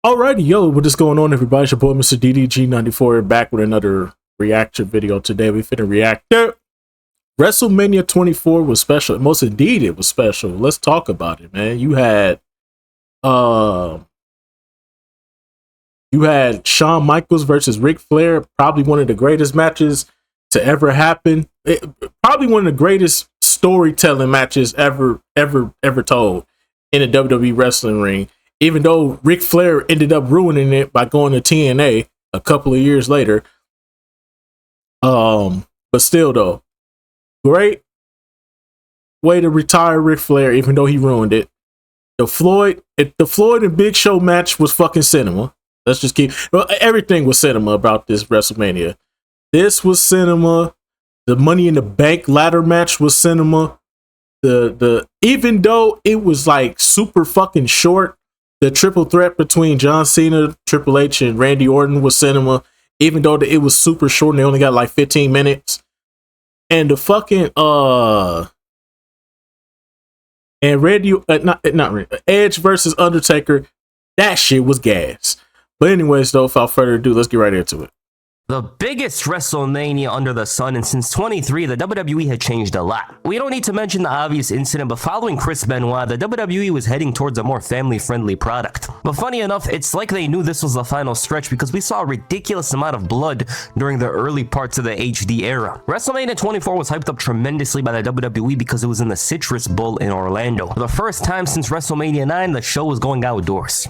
Alrighty, yo, what is going on, everybody? It's your boy, Mr. DDG94, back with another reaction video today. We finna react to WrestleMania 24 was special. Most indeed, it was special. Let's talk about it, man. You had Shawn Michaels versus Ric Flair, probably one of the greatest matches to ever happen. Probably one of the greatest storytelling matches ever told in a WWE wrestling ring. Even though Ric Flair ended up ruining it by going to TNA a couple of years later. But still though, great way to retire Ric Flair, even though he ruined it. The Floyd and Big Show match was fucking cinema. Let's just everything was cinema about this WrestleMania. This was cinema. The Money in the Bank ladder match was cinema. Even though it was like super fucking short, the triple threat between John Cena, Triple H, and Randy Orton was cinema, even though it was super short and they only got like 15 minutes. And the fucking and Randy Edge versus Undertaker, that shit was gas. But anyways, though, without further ado, let's get right into it. The biggest WrestleMania under the sun, and since 23, the WWE had changed a lot. We don't need to mention the obvious incident, but following Chris Benoit, the WWE was heading towards a more family-friendly product. But funny enough, it's like they knew this was the final stretch because we saw a ridiculous amount of blood during the early parts of the HD era. WrestleMania 24 was hyped up tremendously by the WWE because it was in the Citrus Bowl in Orlando. For the first time since WrestleMania 9, the show was going outdoors.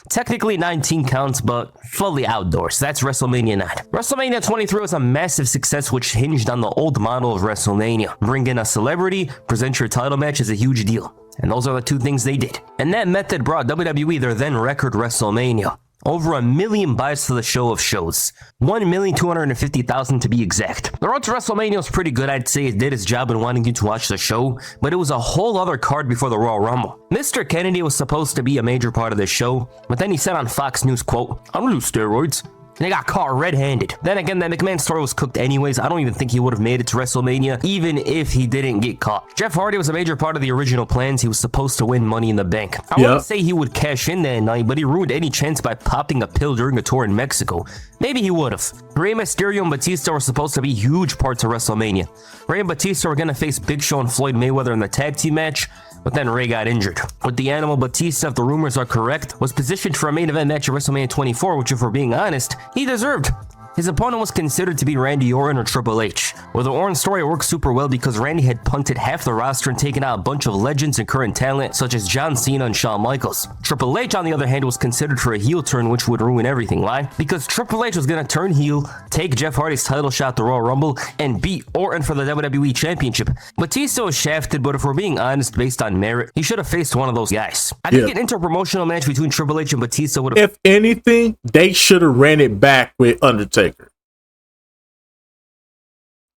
Technically 19 counts, but fully outdoors. That's WrestleMania 9. WrestleMania 23 was a massive success which hinged on the old model of WrestleMania. Bring in a celebrity, present your title match is a huge deal. And those are the two things they did. And that method brought WWE their then record WrestleMania. Over 1 million buys to the show of shows. 1,250,000 to be exact. The road to WrestleMania was pretty good, I'd say. It did its job in wanting you to watch the show, but it was a whole other card before the Royal Rumble. Mr. Kennedy was supposed to be a major part of the show, but then he said on Fox News, quote, "I don't do steroids." And they got caught red-handed. Then again, that McMahon story was cooked anyways. I don't even think he would have made it to WrestleMania, even if he didn't get caught. Jeff Hardy was a major part of the original plans. He was supposed to win Money in the Bank. I wouldn't say he would cash in that night, but he ruined any chance by popping a pill during a tour in Mexico. Maybe he would have. Rey Mysterio and Batista were supposed to be huge parts of WrestleMania. Rey and Batista were going to face Big Show and Floyd Mayweather in the tag team match, but then Rey got injured. With the Animal, Batista, if the rumors are correct, was positioned for a main event match at WrestleMania 24, which if we're being honest, he deserved. His opponent was considered to be Randy Orton or Triple H. Well, the Orton story worked super well because Randy had punted half the roster and taken out a bunch of legends and current talent such as John Cena and Shawn Michaels. Triple H, on the other hand, was considered for a heel turn, which would ruin everything. Why? Because Triple H was going to turn heel, take Jeff Hardy's title shot at the Royal Rumble, and beat Orton for the WWE Championship. Batista was shafted, but if we're being honest, based on merit, he should have faced one of those guys. I think an inter-promotional match between Triple H and Batista would have... If anything, they should have ran it back with Undertaker.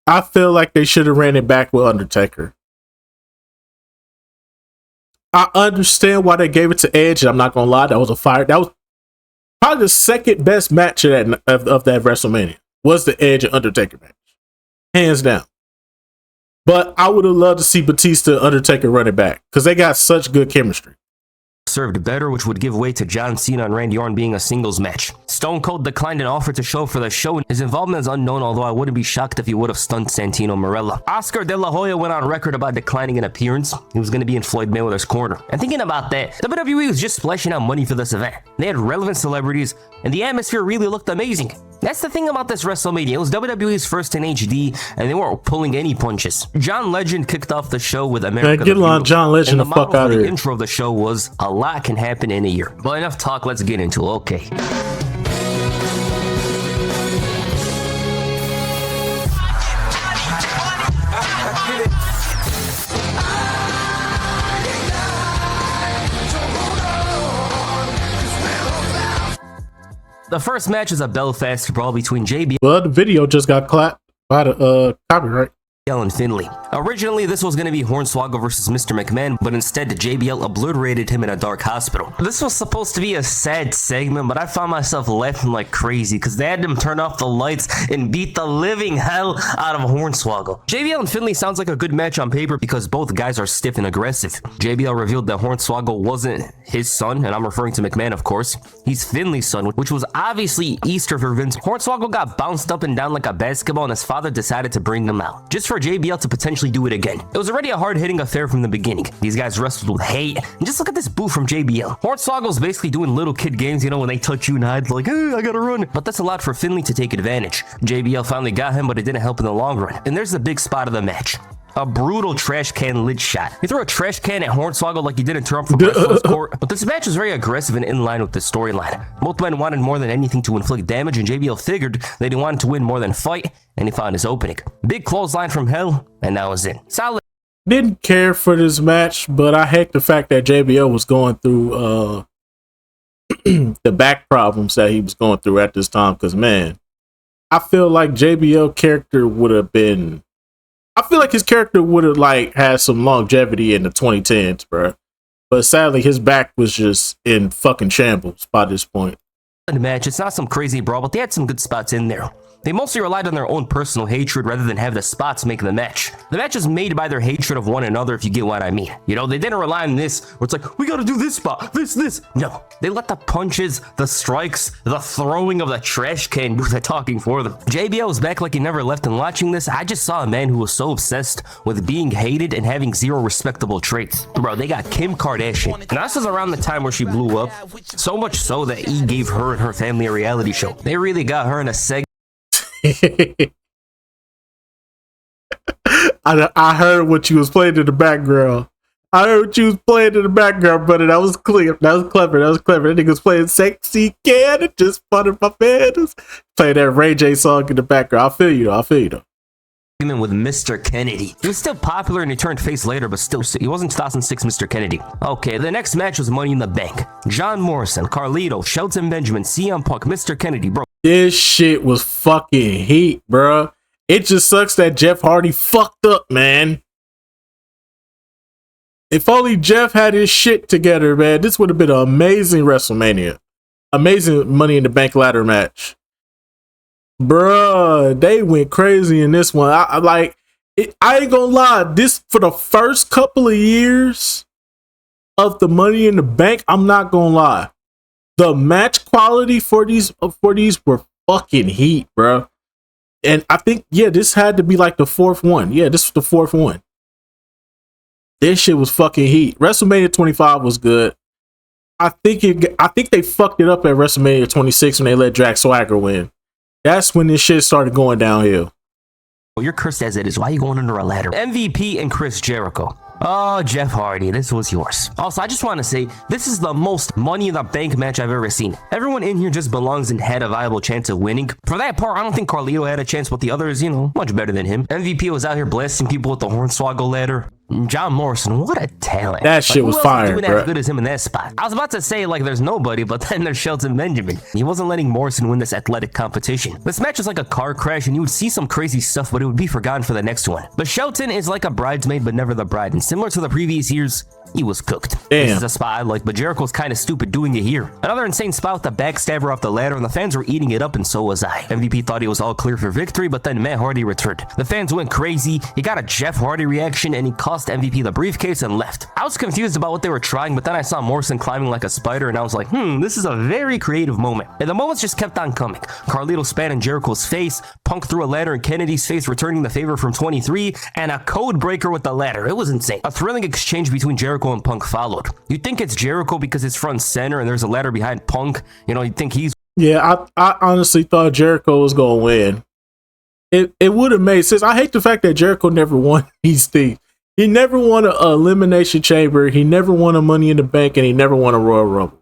I feel like they should have ran it back with Undertaker. I understand why they gave it to Edge. I'm not gonna lie, that was probably the second best match of that WrestleMania. Was the Edge and Undertaker match, hands down. But I would have loved to see Batista and Undertaker run it back because they got such good chemistry. Served better, which would give way to John Cena and Randy Orton being a singles match. Stone Cold declined an offer to show for the show, and his involvement is unknown, although I wouldn't be shocked if he would have stunned Santino Marella. Oscar De La Hoya went on record about declining an appearance. He was going to be in Floyd Mayweather's corner. And thinking about that, WWE was just splashing out money for this event. They had relevant celebrities, and the atmosphere really looked amazing. That's the thing about this WrestleMania. It was WWE's first in HD, and they weren't pulling any punches. John Legend kicked off the show with America. Get on John Legend, and the fuck out of here. The intro of the show was a lot can happen in a year. But enough talk, let's get into it. Okay. The first match is a Belfast brawl between JB. Well, the video just got clapped by the copyright. and Finley. Originally, this was going to be Hornswoggle versus Mr. McMahon, but instead JBL obliterated him in a dark hospital. This was supposed to be a sad segment, but I found myself laughing like crazy because they had him turn off the lights and beat the living hell out of Hornswoggle. JBL and Finley sounds like a good match on paper because both guys are stiff and aggressive. JBL revealed that Hornswoggle wasn't his son, and I'm referring to McMahon, of course. He's Finley's son, which was obviously Easter for Vince. Hornswoggle got bounced up and down like a basketball, and his father decided to bring him out, just for JBL to potentially do it again. It was already a hard-hitting affair from the beginning. These guys wrestled with hate, and just look at this boo from JBL. Hornswoggle's basically doing little kid games, you know, when they touch you and hide, like, hey, I gotta run. But that's allowed for Finley to take advantage. JBL finally got him, but it didn't help in the long run. And there's the big spot of the match. A brutal trash can lid shot. He threw a trash can at Hornswoggle like he did in Trump from Wrestler's Court. But this match was very aggressive and in line with the storyline. Both men wanted more than anything to inflict damage, and JBL figured that he wanted to win more than fight, and he found his opening. Big clothesline from hell, and that was it. Solid. Didn't care for this match, but I hate the fact that JBL was going through the back problems that he was going through at this time. Because, man, I feel like JBL character would have been... I feel like his character would have like had some longevity in the 2010s, bro. But sadly, his back was just in fucking shambles by this point. Match. It's not some crazy brawl, but they had some good spots in there. They mostly relied on their own personal hatred rather than have the spots make the match. The match is made by their hatred of one another, if you get what I mean. You know, they didn't rely on this, where it's like, we gotta do this spot, this. No, they let the punches, the strikes, the throwing of the trash can do the talking for them. JBL was back like he never left, and watching this, I just saw a man who was so obsessed with being hated and having zero respectable traits. Bro, they got Kim Kardashian. And this was around the time where she blew up, so much so that E gave her and her family a reality show. They really got her in a segment. I heard what you was playing in the background. But that was clear. That was clever. That nigga was playing Sexy Can and just buttered my fans. Playing that Ray J song in the background. I feel you though. With Mr. Kennedy. He was still popular and he turned face later, but still, he wasn't 2006 Mr. Kennedy. Okay, the next match was Money in the Bank. John Morrison, Carlito, Shelton Benjamin, CM Punk, Mr. Kennedy, bro. This shit was fucking heat, bro. It just sucks that Jeff Hardy fucked up, man. If only Jeff had his shit together, man, this would have been an amazing WrestleMania. Amazing Money in the Bank ladder match. Bruh, they went crazy in this one. I ain't gonna lie. This, for the first couple of years of the Money in the Bank, I'm not gonna lie. The match quality for these were fucking heat, bro. And I think, yeah, this had to be like the fourth one. Yeah, this was the fourth one. This shit was fucking heat. WrestleMania 25 was good. I think they fucked it up at WrestleMania 26 when they let Jack Swagger win. That's when this shit started going downhill. Well, you're cursed as it is. Why are you going under a ladder? MVP and Chris Jericho. Oh, Jeff Hardy, this was yours. Also, I just want to say, this is the most Money in the Bank match I've ever seen. Everyone in here just belongs and had a viable chance of winning. For that part, I don't think Carlito had a chance, but the others, you know, much better than him. MVP was out here blasting people with the Hornswoggle ladder. John Morrison, what a talent. That shit was fire, doing as good as him in that spot. I was about to say, like, there's nobody, but then there's Shelton Benjamin. He wasn't letting Morrison win this athletic competition. This match was like a car crash, and you would see some crazy stuff, but it would be forgotten for the next one. But Shelton is like a bridesmaid, but never the bride, and similar to the previous years, he was cooked. Damn. This is a spot I like, but Jericho's kind of stupid doing it here. Another insane spot with the backstabber off the ladder, and the fans were eating it up, and so was I. MVP thought he was all clear for victory, but then Matt Hardy returned. The fans went crazy. He got a Jeff Hardy reaction, and he cost MVP the briefcase and left. I was confused about what they were trying, but then I saw Morrison climbing like a spider, and I was like, this is a very creative moment. And the moments just kept on coming. Carlito spat in Jericho's face, Punk threw a ladder in Kennedy's face, returning the favor from 23, and a code breaker with the ladder. It was insane. A thrilling exchange between Jericho and Punk followed. You'd think it's Jericho because it's front center and there's a ladder behind Punk. You know, you'd think he's... Yeah, I honestly thought Jericho was going to win. It would have made sense. I hate the fact that Jericho never won these things. He never won an Elimination Chamber. He never won a Money in the Bank, and he never won a Royal Rumble.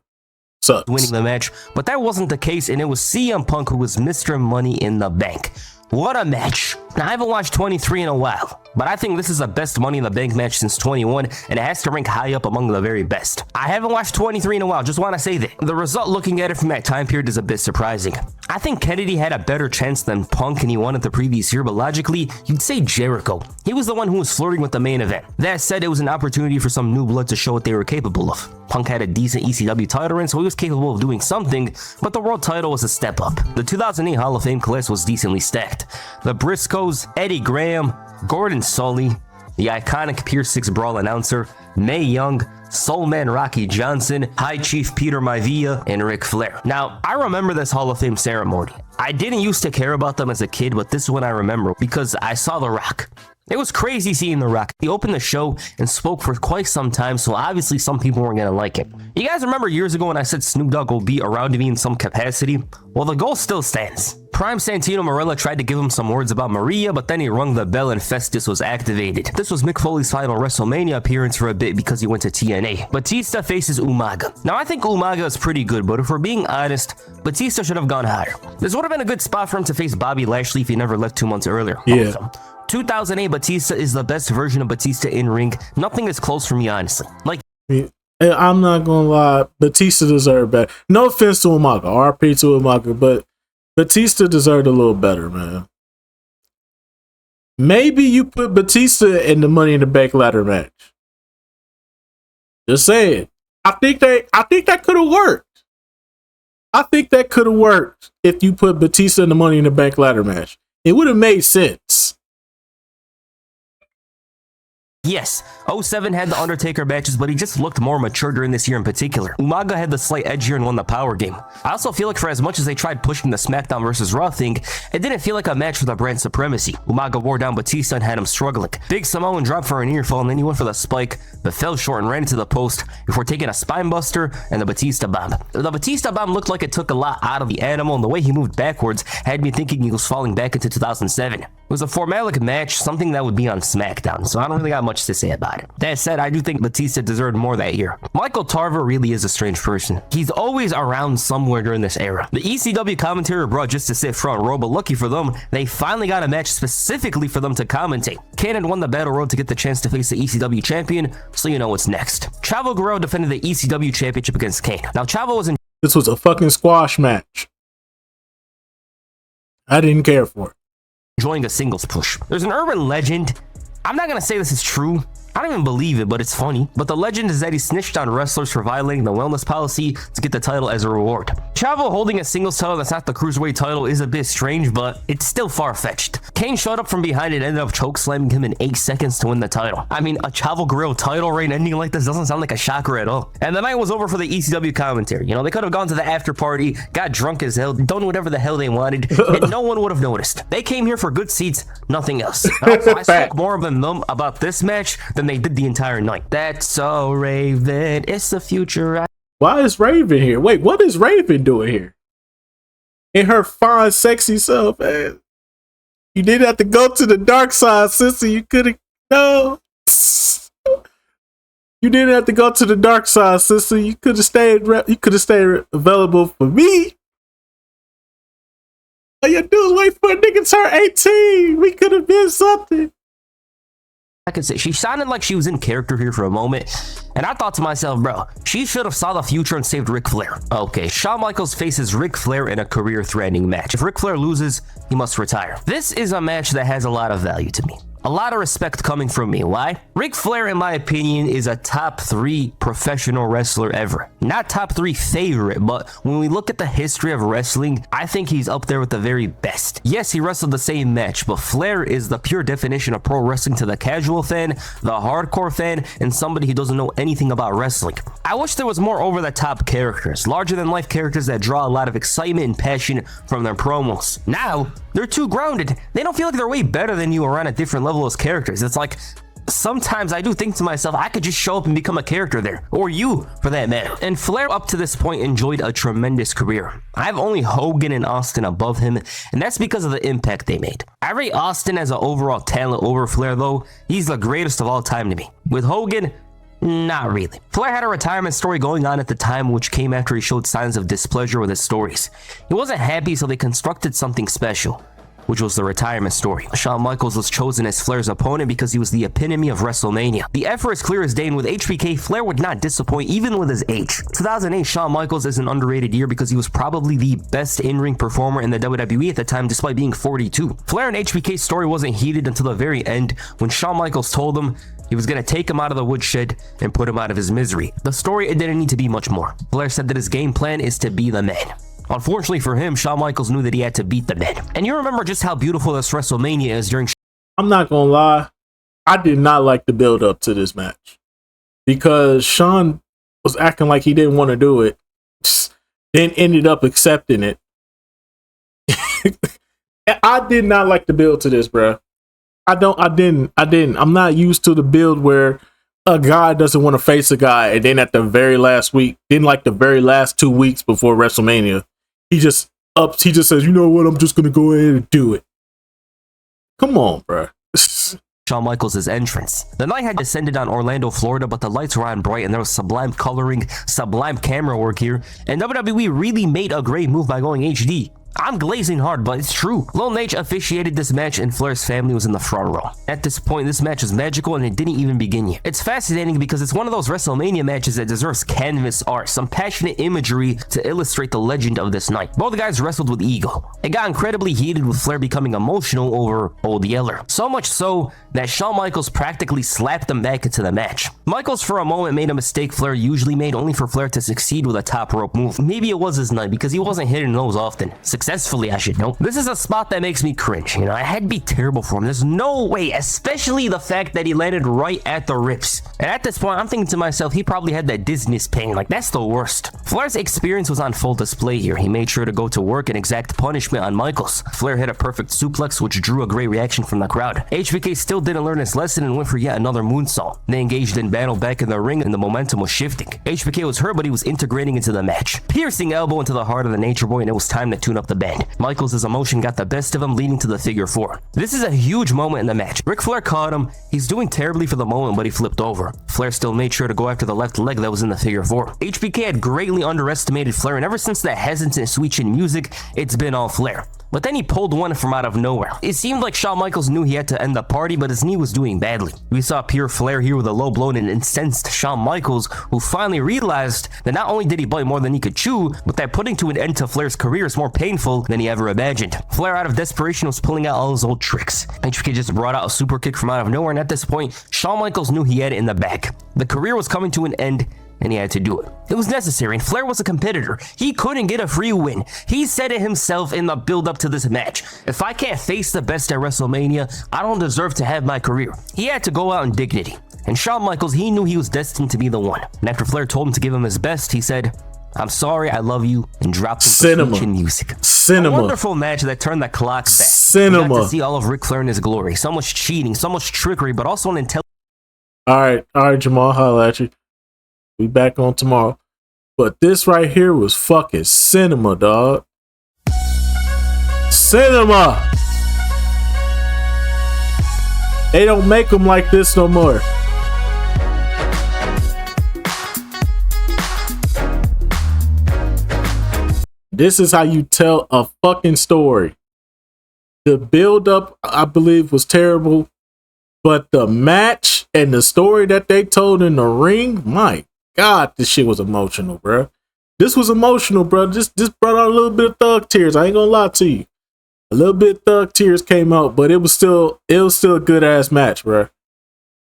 Sucks. Winning the match, but that wasn't the case, and it was CM Punk who was Mr. Money in the Bank. What a match. Now, I haven't watched 23 in a while, but I think this is the best Money in the Bank match since 21, and it has to rank high up among the very best. I haven't watched 23 in a while, just want to say that. The result looking at it from that time period is a bit surprising. I think Kennedy had a better chance than Punk and he won it the previous year, but logically, you'd say Jericho. He was the one who was flirting with the main event. That said, it was an opportunity for some new blood to show what they were capable of. Punk had a decent ECW title reign, so he was capable of doing something, but the world title was a step up. The 2008 Hall of Fame class was decently stacked. The Briscoes, Eddie Graham, Gordon Sully, the iconic Pier 6 Brawl announcer, Mae Young, Soulman Rocky Johnson, High Chief Peter Maivia, and Ric Flair. Now, I remember this Hall of Fame ceremony. I didn't used to care about them as a kid, but this is when I remember because I saw The Rock. It was crazy seeing The Rock. He opened the show and spoke for quite some time, so obviously some people weren't gonna like it. You guys remember years ago when I said Snoop Dogg will be around me in some capacity? Well, the goal still stands. Prime Santino Marella tried to give him some words about Maria, but then he rung the bell and Festus was activated. This was Mick Foley's final WrestleMania appearance for a bit because he went to TNA. Batista faces Umaga. Now, I think Umaga is pretty good, but if we're being honest, Batista should have gone higher. This would have been a good spot for him to face Bobby Lashley if he never left 2 months earlier. Yeah. Also, 2008 Batista is the best version of Batista in ring. Nothing is close for me, honestly. Like, I'm not gonna lie, Batista deserved better. No offense to Umaga, RP to Umaga, but Batista deserved a little better, man. Maybe you put Batista in the Money in the Bank ladder match. Just saying. I think that could have worked. I think that could have worked if you put Batista in the Money in the Bank ladder match. It would have made sense. yes, 07 had the Undertaker matches, but he just looked more mature during this year in particular. Umaga had the slight edgier and won the power game. I also feel like for as much as they tried pushing the SmackDown vs. Raw thing, it didn't feel like a match for the brand supremacy. Umaga wore down Batista and had him struggling. Big Samoan dropped for an earfall and then he went for the spike, but fell short and ran into the post before taking a spine buster and the Batista bomb. The Batista bomb looked like it took a lot out of the animal, and the way he moved backwards had me thinking he was falling back into 2007. It was a formalic match, something that would be on SmackDown, so I don't really got much to say about it. That said, I do think Batista deserved more that year. Michael Tarver really is a strange person. He's always around somewhere during this era. The ECW commentary brought just to sit front row, but lucky for them, they finally got a match specifically for them to commentate. Kane had won the Battle Royal to get the chance to face the ECW champion, so you know what's next. Chavo Guerrero defended the ECW championship against Kane. Now, Chavo was This was a fucking squash match. I didn't care for it. enjoying a singles push. There's an urban legend. I'm not gonna say this is true. I don't even believe it, but it's funny. But the legend is that he snitched on wrestlers for violating the wellness policy to get the title as a reward. Chavo holding a singles title that's not the Cruiserweight title is a bit strange, but it's still far-fetched. Kane showed up from behind and ended up chokeslamming him in 8 seconds to win the title. I mean, a Chavo Guerrero title reign ending like this doesn't sound like a shocker at all. And the night was over for the ECW commentary. You know, they could have gone to the after party, got drunk as hell, done whatever the hell they wanted, and no one would have noticed. They came here for good seats, nothing else. And also, I spoke more than them about this match than they did the entire night. That's so Raven. It's the future. Why is Raven here? Wait, what is Raven doing here? In her fine, sexy self, man. You didn't have to go to the dark side, sister. You could have. No. You didn't have to go to the dark side, sister. You could have stayed. You could have stayed available for me. All you do is wait for a nigga to turn 18. We could have been something. I could say she sounded like she was in character here for a moment, and I thought to myself, bro, she should have saw the future and saved Ric Flair. Okay, Shawn Michaels faces Ric Flair in a career-threatening match. If Ric Flair loses, he must retire. This is a match that has a lot of value to me. A lot of respect coming from me. Why? Ric Flair, in my opinion, is a top 3 professional wrestler ever. Not top 3 favorite, but when we look at the history of wrestling, I think he's up there with the very best. Yes, he wrestled the same match, but Flair is the pure definition of pro wrestling to the casual fan, the hardcore fan, and somebody who doesn't know anything about wrestling. I wish there was more over-the-top characters, larger-than-life characters that draw a lot of excitement and passion from their promos. Now, they're too grounded. They don't feel like they're way better than you or on a different level as characters. It's like, sometimes I do think to myself, I could just show up and become a character there, or you for that matter. And Flair up to this point enjoyed a tremendous career. I have only Hogan and Austin above him, and that's because of the impact they made. I rate Austin as an overall talent over Flair though. He's the greatest of all time to me. With Hogan, not really. Flair had a retirement story going on at the time, which came after he showed signs of displeasure with his stories. He wasn't happy, so they constructed something special. which was the retirement story. Shawn Michaels was chosen as Flair's opponent because he was the epitome of WrestleMania. The effort is clear as day, and with HBK, Flair would not disappoint even with his age. 2008 Shawn Michaels is an underrated year because he was probably the best in-ring performer in the WWE at the time despite being 42. Flair and HBK's story wasn't heated until the very end when Shawn Michaels told him he was going to take him out of the woodshed and put him out of his misery. The story, it didn't need to be much more. Flair said that his game plan is to be the man. Unfortunately for him, Shawn Michaels knew that he had to beat the man. And you remember just how beautiful this WrestleMania is during... I'm not gonna lie, I did not like the build up to this match because Shawn was acting like he didn't want to do it, then ended up accepting it. I did not like the build to this, bro. I didn't. I'm not used to the build where a guy doesn't want to face a guy, and then at the very last week, then like the very last 2 weeks before WrestleMania, he just says, you know what, I'm just gonna go ahead and do it. Come on, bro. Shawn Michaels' entrance. The night had descended on Orlando, Florida, but the lights were on bright and there was sublime coloring, sublime camera work here, and WWE really made a great move by going HD. I'm glazing hard, but it's true. Lil Nate officiated this match and Flair's family was in the front row. At this point, this match was magical and it didn't even begin yet. It's fascinating because it's one of those WrestleMania matches that deserves canvas art, some passionate imagery to illustrate the legend of this night. Both guys wrestled with ego. It got incredibly heated with Flair becoming emotional over Old Yeller. So much so that Shawn Michaels practically slapped him back into the match. Michaels for a moment made a mistake Flair usually made, only for Flair to succeed with a top rope move. Maybe it was his night because he wasn't hitting those often. Successfully, I should know. This is a spot that makes me cringe. I had to be terrible for him. There's no way, especially the fact that he landed right at the ribs. And at this point, I'm thinking to myself, he probably had that dizziness pain. Like, that's the worst. Flair's experience was on full display here. He made sure to go to work and exact punishment on Michaels. Flair hit a perfect suplex, which drew a great reaction from the crowd. HBK still didn't learn his lesson and went for yet another moonsault. They engaged in battle back in the ring and the momentum was shifting. HBK was hurt, but he was integrating into the match. Piercing elbow into the heart of the Nature Boy, and it was time to tune up the band. Michaels' emotion got the best of him, leading to the figure four. This is a huge moment in the match. Ric Flair caught him. He's doing terribly for the moment, but he flipped over. Flair still made sure to go after the left leg that was in the figure four. HBK had greatly underestimated Flair, and ever since that hesitant switch in music, it's been all Flair. But then he pulled one from out of nowhere. It seemed like Shawn Michaels knew he had to end the party, but his knee was doing badly. We saw pure Flair here with a low blow and incensed Shawn Michaels, who finally realized that not only did he bite more than he could chew, but that putting to an end to Flair's career is more painful than he ever imagined. Flair, out of desperation, was pulling out all his old tricks. HBK just brought out a super kick from out of nowhere, and at this point, Shawn Michaels knew he had it in the bag. The career was coming to an end, and he had to do it. It was necessary, and Flair was a competitor. He couldn't get a free win. He said it himself in the build-up to this match. If I can't face the best at WrestleMania, I don't deserve to have my career. He had to go out in dignity. And Shawn Michaels, he knew he was destined to be the one. And after Flair told him to give him his best, he said, "I'm sorry, I love you," and dropped some in music. Cinema. A wonderful match that turned the clock back. Cinema. We got to see all of Ric Flair in his glory. So much cheating, so much trickery, but also an intelligent. All right, Jamal, holla at you. We back on tomorrow. But this right here was fucking cinema, dog. Cinema. They don't make them like this no more. This is how you tell a fucking story. The build up, I believe, was terrible, but the match and the story that they told in the ring, my God, this shit was emotional, bro. This was emotional, bro. This brought out a little bit of thug tears. I ain't gonna lie to you. A little bit of thug tears came out, but it was still a good ass match, bro.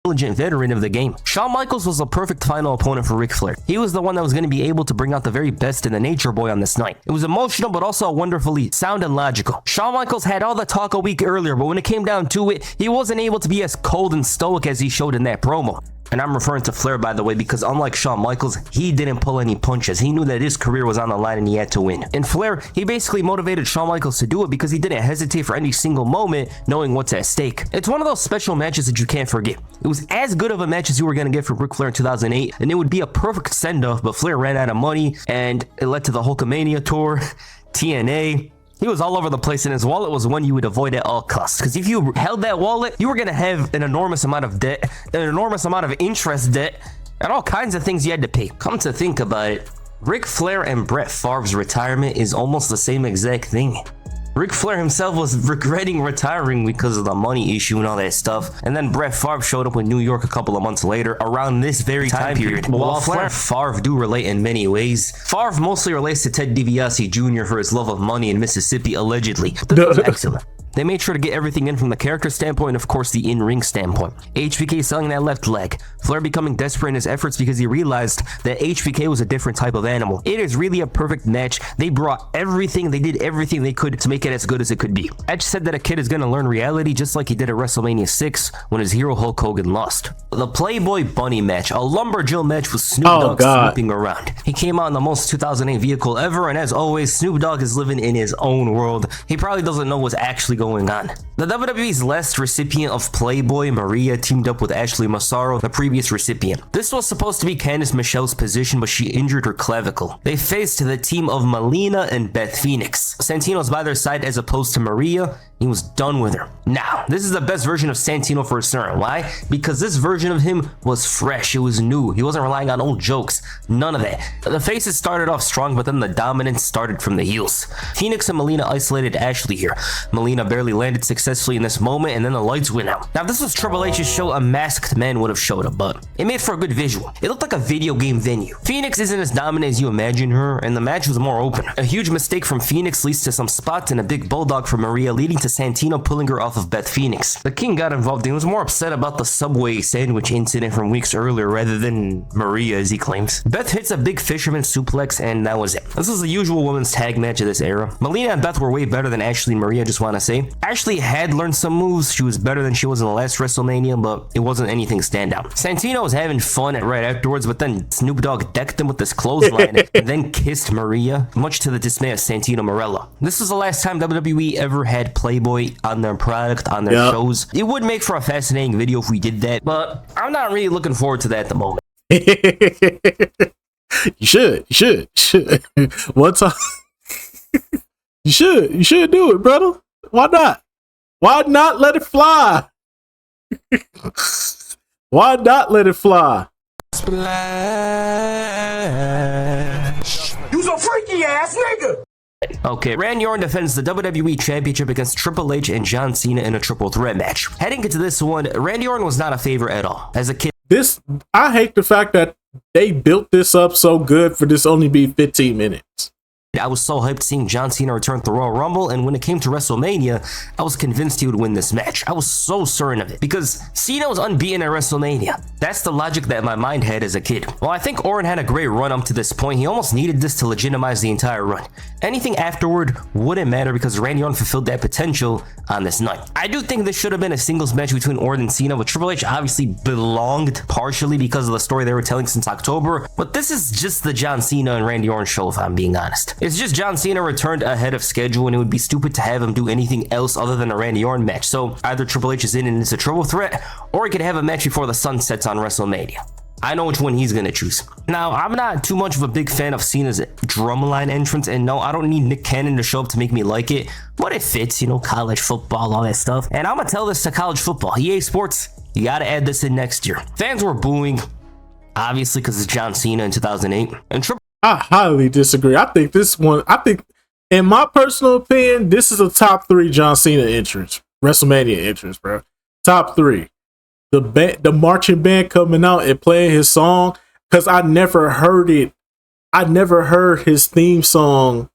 Veteran of the game. Shawn Michaels was the perfect final opponent for Ric Flair. He was the one that was going to be able to bring out the very best in the Nature Boy on this night. It was emotional, but also wonderfully sound and logical. Shawn Michaels had all the talk a week earlier, but when it came down to it, he wasn't able to be as cold and stoic as he showed in that promo. And I'm referring to Flair, by the way, because unlike Shawn Michaels, he didn't pull any punches. He knew that his career was on the line and he had to win. And Flair, he basically motivated Shawn Michaels to do it because he didn't hesitate for any single moment, knowing what's at stake. It's one of those special matches that you can't forget. It was as good of a match as you were going to get from Ric Flair in 2008, and it would be a perfect send-off, but Flair ran out of money, and it led to the Hulkamania tour, TNA. He was all over the place, and his wallet was one you would avoid at all costs. Because if you held that wallet, you were going to have an enormous amount of debt, an enormous amount of interest debt, and all kinds of things you had to pay. Come to think about it, Ric Flair and Brett Favre's retirement is almost the same exact thing. Ric Flair himself was regretting retiring because of the money issue and all that stuff. And then Brett Favre showed up in New York a couple of months later around this very time period. While Flair and Favre do relate in many ways, Favre mostly relates to Ted DiBiase Jr. for his love of money in Mississippi, allegedly. This was excellent. They made sure to get everything in from the character standpoint and of course the in-ring standpoint. HBK selling that left leg, Flair becoming desperate in his efforts because he realized that HBK was a different type of animal. It is really a perfect match. They brought everything, they did everything they could to make it as good as it could be. Edge said that a kid is gonna learn reality just like he did at WrestleMania 6 when his hero Hulk Hogan lost. The Playboy Bunny match, a lumberjill match with Snoop Dogg swooping around. He came out in the most 2008 vehicle ever, and as always, Snoop Dogg is living in his own world. He probably doesn't know what's actually going on. The WWE's last recipient of Playboy, Maria, teamed up with Ashley Massaro, the previous recipient. This was supposed to be Candice Michelle's position, but she injured her clavicle. They faced the team of Melina and Beth Phoenix. Santino's by their side as opposed to Maria. He was done with her. Now, this is the best version of Santino for certain. Why? Because this version of him was fresh. It was new. He wasn't relying on old jokes. None of that. The faces started off strong, but then the dominance started from the heels. Phoenix and Melina isolated Ashley here. Melina barely landed successfully in this moment, and then the lights went out. Now, if this was Triple H's show, a masked man would have showed up, but it made for a good visual. It looked like a video game venue. Phoenix isn't as dominant as you imagine her, and the match was more open. A huge mistake from Phoenix leads to some spots and a big bulldog from Maria, leading to Santino pulling her off of Beth Phoenix. The King got involved and was more upset about the Subway sandwich incident from weeks earlier rather than Maria, as he claims. Beth hits a big fisherman suplex, and that was it. This was the usual women's tag match of this era. Melina and Beth were way better than Ashley and Maria, just want to say. Ashley had learned some moves. She was better than she was in the last WrestleMania, but it wasn't anything standout. Santino was having fun right afterwards, but then Snoop Dogg decked him with this clothesline and then kissed Maria, much to the dismay of Santino Marella. This was the last time WWE ever had Playboy on their product, on their shows. It would make for a fascinating video if we did that, but I'm not really looking forward to that at the moment. You should. One time. You should do it, brother. Why not? Why not let it fly? Why not let it fly? Splash. You's a freaky ass nigga. Okay, Randy Orton defends the WWE Championship against Triple H and John Cena in a triple threat match. Heading into this one, Randy Orton was not a favorite at all. As a kid, I hate the fact that they built this up so good for this only be 15 minutes. I was so hyped seeing John Cena return to the Royal Rumble, and when it came to WrestleMania, I was convinced he would win this match. I was so certain of it, because Cena was unbeaten at WrestleMania. That's the logic that my mind had as a kid. Well, I think Orton had a great run up to this point. He almost needed this to legitimize the entire run. Anything afterward wouldn't matter because Randy Orton fulfilled that potential on this night. I do think this should have been a singles match between Orton and Cena, but Triple H obviously belonged partially because of the story they were telling since October, but this is just the John Cena and Randy Orton show, if I'm being honest. It's just John Cena returned ahead of schedule, and it would be stupid to have him do anything else other than a Randy Orton match. So either Triple H is in and it's a triple threat, or he could have a match before the sun sets on WrestleMania. I know which one he's gonna choose. Now, I'm not too much of a big fan of Cena's drumline entrance, and no, I don't need Nick Cannon to show up to make me like it, but it fits, you know, college football, all that stuff. And I'm gonna tell this to college football. EA Sports, you gotta add this in next year. Fans were booing, obviously, because it's John Cena in 2008, and I highly disagree. I think in my personal opinion, this is a top 3 John Cena entrance, WrestleMania entrance, bro. Top 3. The marching band coming out and playing his song, because I never heard it. I never heard his theme song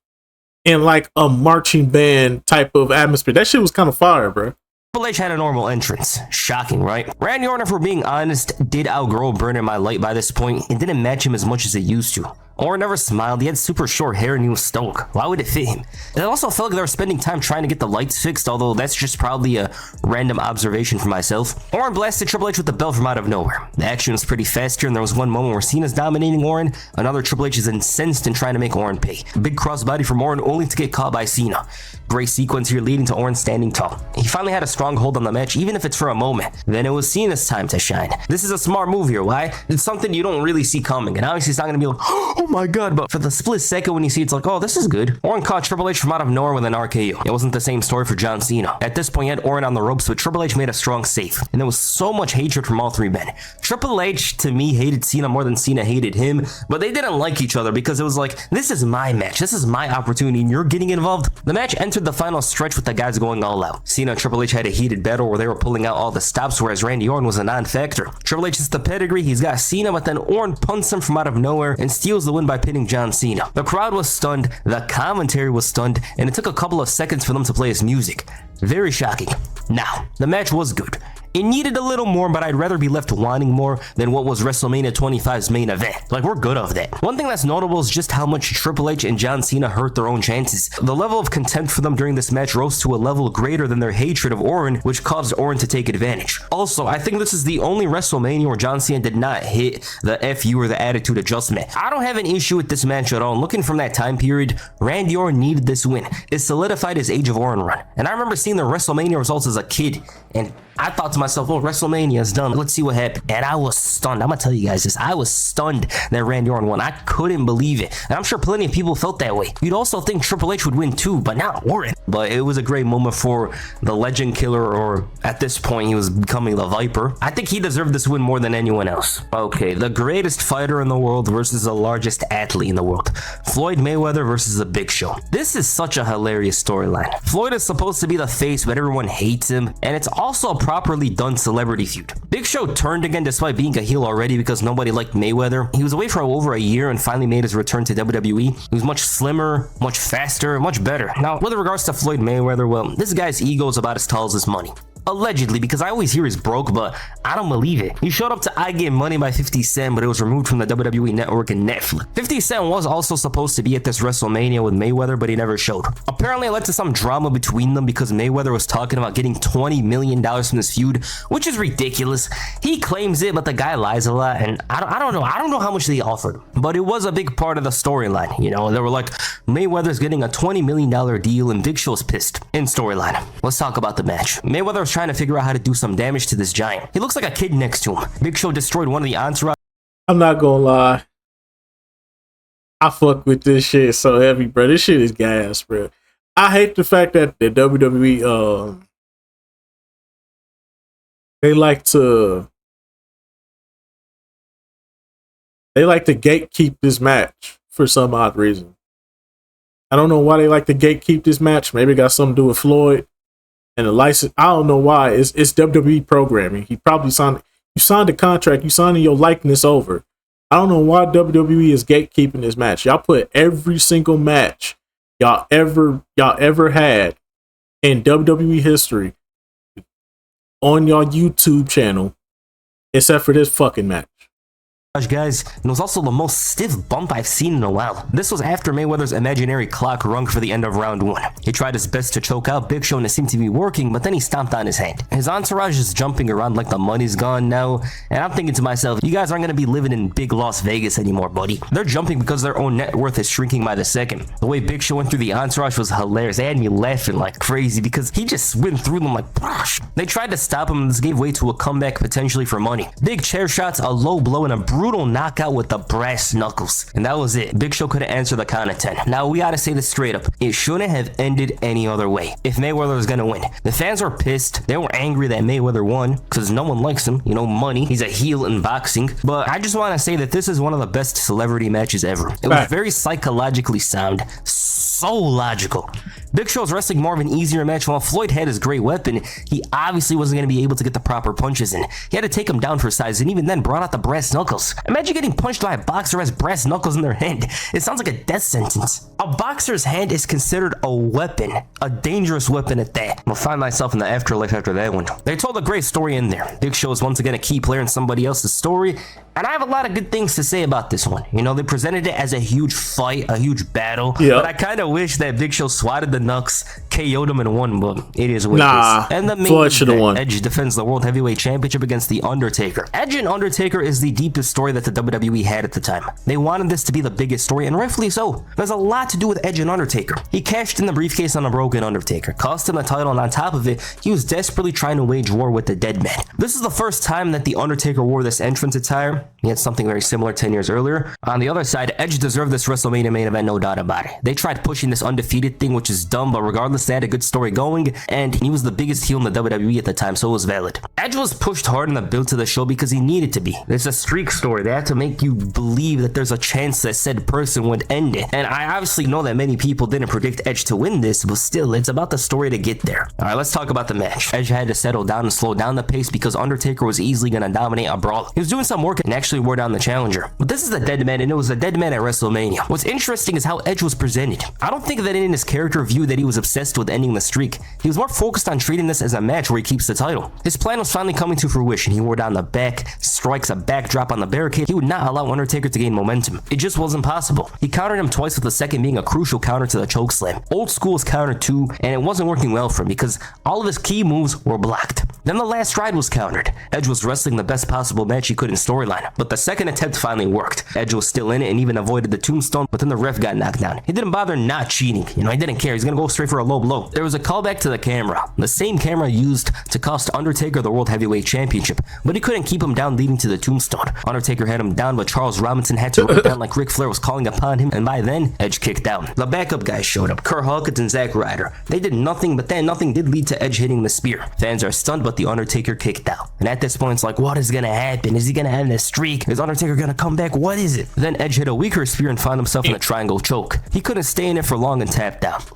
in like a marching band type of atmosphere. That shit was kind of fire, bro. Triple H had a normal entrance. Shocking, right? Randy Orton, for being honest, did outgrow Burning My Light by this point. It didn't match him as much as it used to. Orton never smiled. He had super short hair and he was stoic. Why would it fit him? It also felt like they were spending time trying to get the lights fixed, although that's just probably a random observation for myself. Orton blasted Triple H with the bell from out of nowhere. The action was pretty fast here, and there was one moment where Cena's dominating Orton. Another, Triple H is incensed and trying to make Orton pay. Big crossbody from Orton, only to get caught by Cena. Great sequence here leading to Orton standing tall. He finally had a strong hold on the match, even if it's for a moment. Then it was Cena's time to shine. This is a smart move here. Why? It's something you don't really see coming, and obviously it's not going to be like, oh my god, but for the split second when you see it's like, oh, this is good. Orton caught Triple H from out of nowhere with an RKO. It wasn't the same story for John Cena. At this point, he had Orton on the ropes, but Triple H made a strong save, and there was so much hatred from all 3 men. Triple H, to me, hated Cena more than Cena hated him, but they didn't like each other because it was like, this is my match, this is my opportunity, and you're getting involved. The match entered entered the final stretch with the guys going all out. Cena and Triple H had a heated battle where they were pulling out all the stops, whereas Randy Orton was a non-factor. Triple H is the pedigree, he's got Cena, but then Orton punts him from out of nowhere and steals the win by pinning John Cena. The crowd was stunned, the commentary was stunned, and it took a couple of seconds for them to play his music. Very shocking. Now, the match was good. It needed a little more, but I'd rather be left wanting more than what was WrestleMania 25's main event. Like, we're good of that. One thing that's notable is just how much Triple H and John Cena hurt their own chances. The level of contempt for them during this match rose to a level greater than their hatred of Orton, which caused Orton to take advantage. Also, I think this is the only WrestleMania where John Cena did not hit the FU or the attitude adjustment. I don't have an issue with this match at all. And looking from that time period, Randy Orton needed this win. It solidified his Age of Orton run. And I remember seeing the WrestleMania results as a kid, and I thought to myself, oh, WrestleMania is done. Let's see what happened. And I was stunned. I'm going to tell you guys this. I was stunned that Randy Orton won. I couldn't believe it. And I'm sure plenty of people felt that way. You'd also think Triple H would win too, but not Orton. But it was a great moment for the legend killer, or at this point, he was becoming the Viper. I think he deserved this win more than anyone else. Okay, the greatest fighter in the world versus the largest athlete in the world. Floyd Mayweather versus The Big Show. This is such a hilarious storyline. Floyd is supposed to be the face, but everyone hates him. And it's also a properly done celebrity feud. Big Show turned again despite being a heel already because nobody liked Mayweather. He was away for over a year and finally made his return to WWE. He was much slimmer, much faster, much better. Now, with regards to Floyd Mayweather, well, this guy's ego is about as tall as his money. Allegedly, because I always hear he's broke, but I don't believe it. He showed up to I Get Money by 50 Cent, but it was removed from the WWE Network and Netflix. 50 Cent was also supposed to be at this WrestleMania with Mayweather, but he never showed. Apparently, it led to some drama between them because Mayweather was talking about getting $20 million from this feud, which is ridiculous. He claims it, but the guy lies a lot, and I don't know how much they offered, but it was a big part of the storyline. You know, they were like, Mayweather's getting a $20 million deal, and Big Show's pissed. In storyline, let's talk about the match. Mayweather was trying to figure out how to do some damage to this giant. He looks like a kid next to him. Big Show destroyed one of the entourage. I'm not gonna lie. I fuck with this shit so heavy, bro. This shit is gas, bro. I hate the fact that the WWE, they like to gatekeep this match for some odd reason. I don't know why they like to gatekeep this match. Maybe it got something to do with Floyd and the license. I don't know why. It's WWE programming. He probably signed a contract. You signing your likeness over. I don't know why WWE is gatekeeping this match. Y'all put every single match y'all ever had in WWE history on your YouTube channel, except for this fucking match. Guys, and it was also the most stiff bump I've seen in a while. This was after Mayweather's imaginary clock rung for the end of round 1. He tried his best to choke out Big Show and it seemed to be working, but then he stomped on his hand. His entourage is jumping around like the money's gone now, and I'm thinking to myself, you guys aren't going to be living in big Las Vegas anymore, buddy. They're jumping because their own net worth is shrinking by the second. The way Big Show went through the entourage was hilarious. They had me laughing like crazy because he just went through them like brush. They tried to stop him and this gave way to a comeback potentially for money. Big chair shots, a low blow, and a brutal knockout with the brass knuckles. And that was it. Big Show couldn't answer the count of 10. Now, we gotta say this straight up. It shouldn't have ended any other way if Mayweather was gonna win. The fans were pissed. They were angry that Mayweather won because no one likes him. You know, money. He's a heel in boxing. But I just want to say that this is one of the best celebrity matches ever. It was very psychologically sound. So logical. Big Show's wrestling more of an easier match. While Floyd had his great weapon, he obviously wasn't going to be able to get the proper punches in. He had to take him down for size and even then brought out the brass knuckles. Imagine getting punched by a boxer who has brass knuckles in their hand. It sounds like a death sentence. A boxer's hand is considered a weapon, a dangerous weapon at that. I'll find myself in the afterlife after that one. They told a great story in there. Big Show is once again a key player in somebody else's story, and I have a lot of good things to say about this one. You know, they presented it as a huge fight, a huge battle, but I kind of wish that Big Show swatted the knucks, KO'd him and won, but it is what it is. And the main event, Edge defends the World Heavyweight Championship against The Undertaker. Edge and Undertaker is the deepest story that the WWE had at the time. They wanted this to be the biggest story, and rightfully so. There's a lot to do with Edge and Undertaker. He cashed in the briefcase on a broken Undertaker, cost him the title, and on top of it, he was desperately trying to wage war with the dead man. This is the first time that The Undertaker wore this entrance attire. He had something very similar 10 years earlier. On the other side, Edge deserved this WrestleMania main event, no doubt about it. They tried pushing this undefeated thing, which is dumb, but regardless, they had a good story going, and he was the biggest heel in the WWE at the time, so it was valid. Edge was pushed hard in the build to the show because he needed to be. It's a streak story. They had to make you believe that there's a chance that said person would end it. And I obviously obviously know that many people didn't predict Edge to win this, but still, it's about the story to get there. Alright, let's talk about the match. Edge had to settle down and slow down the pace because Undertaker was easily going to dominate a brawl. He was doing some work and actually wore down the challenger. But this is the dead man, and it was a dead man at WrestleMania. What's interesting is how Edge was presented. I don't think that in his character view that he was obsessed with ending the streak. He was more focused on treating this as a match where he keeps the title. His plan was finally coming to fruition. He wore down the back, strikes a backdrop on the barricade. He would not allow Undertaker to gain momentum. It just wasn't possible. He countered him twice, with the second being a crucial counter to the chokeslam. Old school's counter too, and it wasn't working well for him because all of his key moves were blocked. Then the last ride was countered. Edge was wrestling the best possible match he could in storyline, but the second attempt finally worked. Edge was still in it and even avoided the tombstone, but then the ref got knocked down. He didn't bother not cheating. He didn't care. He's gonna go straight for a low blow. There was a callback to the camera, the same camera used to cost Undertaker the World Heavyweight Championship, but he couldn't keep him down, leading to the tombstone. Undertaker had him down, but Charles Robinson had to run it down like Ric Flair was calling upon him, and by then, Edge kicked out. The backup guys showed up, Kurt Hawkins and Zack Ryder. They did nothing, but that nothing did lead to Edge hitting the spear. Fans are stunned, but the Undertaker kicked out. And at this point, it's like, what is gonna happen? Is he gonna end this streak? Is Undertaker gonna come back? What is it? Then Edge hit a weaker spear and found himself in a triangle choke. He couldn't stay in it for long and tapped out.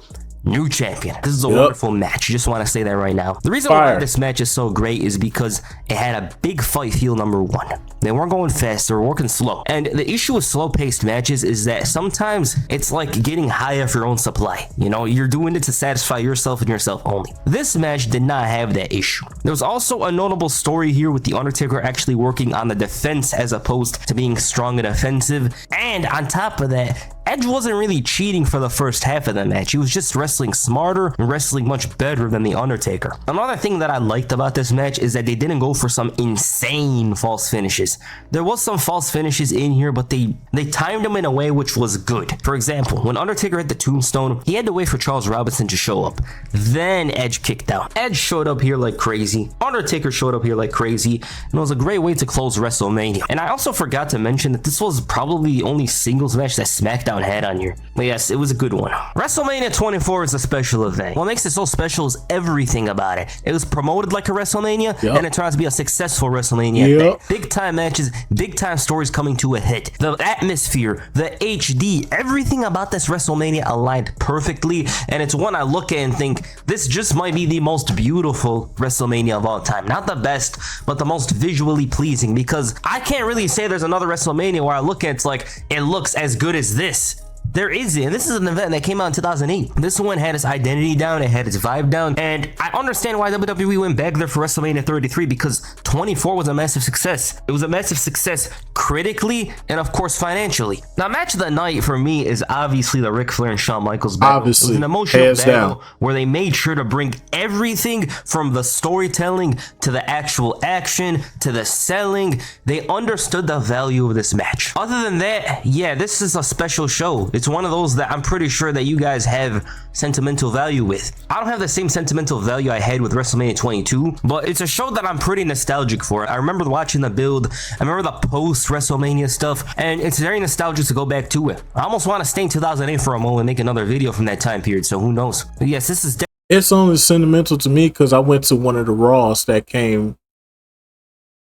New champion. This is a wonderful match. You just want to say that right now. The reason why this match is so great is because it had a big fight feel, number one. They weren't going fast, they were working slow. And the issue with slow-paced matches is that sometimes it's like getting high off your own supply. You're doing it to satisfy yourself and yourself only. This match did not have that issue. There was also a notable story here with the Undertaker actually working on the defense as opposed to being strong and offensive. And on top of that, Edge wasn't really cheating for the first half of the match. He was just wrestling smarter and wrestling much better than The Undertaker. Another thing that I liked about this match is that they didn't go for some insane false finishes. There was some false finishes in here, but they timed them in a way which was good. For example, when Undertaker hit the tombstone, he had to wait for Charles Robinson to show up. Then Edge kicked out. Edge showed up here like crazy. Undertaker showed up here like crazy. And it was a great way to close WrestleMania. And I also forgot to mention that this was probably the only singles match that SmackDown had on here. But yes, it was a good one. WrestleMania 24 is a special event. What makes it so special is everything about it. It was promoted like a WrestleMania, and it turned out to be a successful WrestleMania. Big time matches, big time stories coming to a hit. The atmosphere, the HD, everything about this WrestleMania aligned perfectly, and it's one I look at and think, this just might be the most beautiful WrestleMania of all time. Not the best, but the most visually pleasing, because I can't really say there's another WrestleMania where I look at it's like, it looks as good as this. There isn't. This is an event that came out in 2008. This one had its identity down, it had its vibe down, and I understand why WWE went back there for WrestleMania 33, because 24 was a massive success. It was a massive success critically and of course financially. Now, match of the night for me is obviously the Ric Flair and Shawn Michaels battle. Obviously, it was an emotional battle where they made sure to bring everything from the storytelling to the actual action to the selling. They understood the value of this match. Other than that, yeah, this is a special show. It's one of those that I'm pretty sure that you guys have sentimental value with. I don't have the same sentimental value I had with WrestleMania 22, but it's a show that I'm pretty nostalgic for. I remember watching the build, I remember the post-WrestleMania stuff, and it's very nostalgic to go back to it. I almost want to stay in 2008 for a moment and make another video from that time period, so who knows. But yes, this is it's only sentimental to me because I went to one of the Raws that came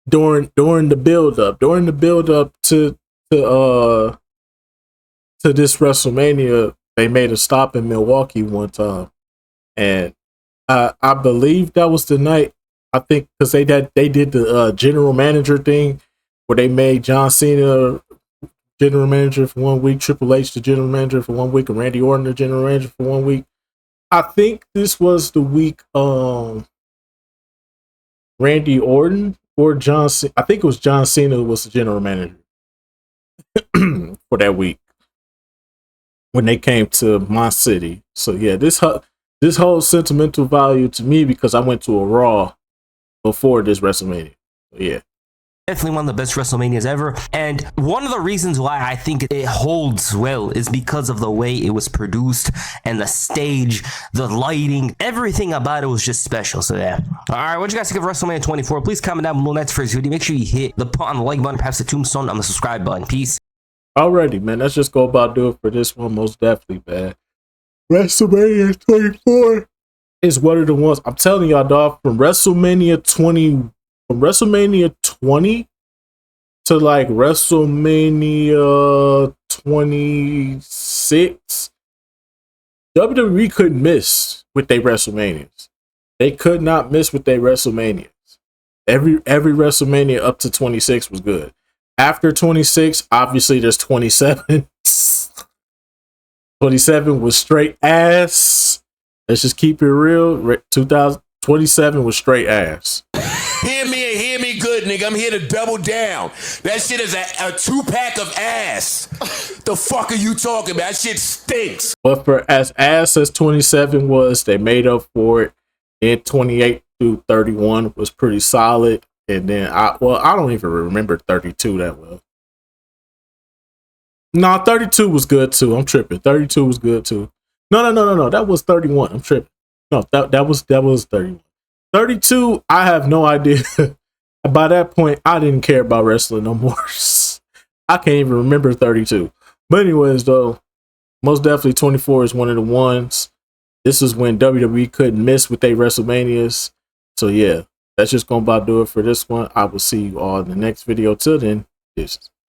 during the build-up. During the build-up to this WrestleMania, they made a stop in Milwaukee one time, and I believe that was the night. I think because they did the general manager thing where they made John Cena general manager for 1 week, Triple H the general manager for 1 week, and Randy Orton the general manager for 1 week. I think this was the week Randy Orton or John Cena. I think it was John Cena who was the general manager for that week when they came to my city. So yeah, this whole sentimental value to me because I went to a Raw before this WrestleMania. So yeah. Definitely one of the best WrestleManias ever, and one of the reasons why I think it holds well is because of the way it was produced and the stage, the lighting, everything about it was just special. So yeah. Alright, what you guys think of WrestleMania 24? Please comment down below. That's for this video. Make sure you hit the on the like button, perhaps the tombstone on the subscribe button. Peace. Alrighty, man. Let's just go about do it for this one. Most definitely, man. WrestleMania 24 is one of the ones I'm telling y'all, dog. From WrestleMania 20 to like WrestleMania 26, WWE couldn't miss with their WrestleManias. They could not miss with their WrestleManias. Every WrestleMania up to 26 was good. After 26, obviously there's 27. 27 was straight ass. Let's just keep it real. 2027 was straight ass. Hear me and hear me good, nigga. I'm here to double down. That shit is a 2-pack of ass. The fuck are you talking about? That shit stinks. But for as ass as 27 was, they made up for it. And 28 through 31 was pretty solid. And then I don't even remember 32 that well. No, 32 was good too. I'm tripping. 32 was good too. No. That was 31. I'm tripping. No, that was 31. 32, I have no idea. By that point, I didn't care about wrestling no more. I can't even remember 32. But anyways, though, most definitely 24 is one of the ones. This is when WWE couldn't miss with their WrestleManias. So yeah, that's just gonna about do it for this one. I will see you all in the next video. Till then, peace.